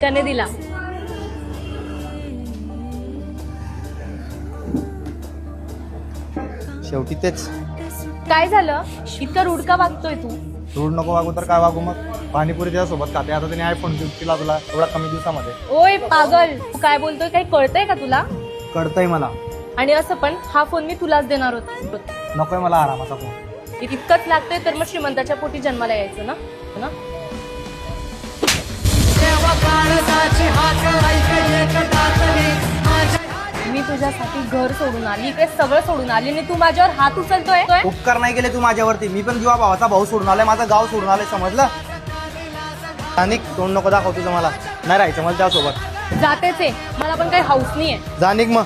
त्याने दिला. शेवटी तेच. काय झालं? इतका रूड का वागतोय तू? रूढ नको वागू तर काय वागू मग? पाणीपुरी त्याच्यासोबत खाते, आता त्याने आयफोन दिला तुला एवढा कमी दिवसामध्ये. ओय पागल, तू काय बोलतोय? काही कळतंय का तुला? कळतंय मला. आणि असं पण हा फोन मी तुलाच देणार होते. नकोय मला आरामाचा फोन. इतकंच लागतंय तर मग श्रीमंताच्या पोटी जन्माला यायचं ना. मी तुझ्यासाठी घर सोडून आली, इकडे सगळं सोडून आली आणि तू माझ्यावर हात उचलतोय. उपकार नाही केले तू माझ्यावरती. मी पण जीवा भावाचा भाऊ सोडून आलाय, माझं गाव सोडून आलंय, समजलं? जानिक, तोंड नको दाखव तुझं मला. नाही राहायचं मला त्यासोबत. जातेच आहे, मला पण काही हाऊस नाहीये. जानिक मग.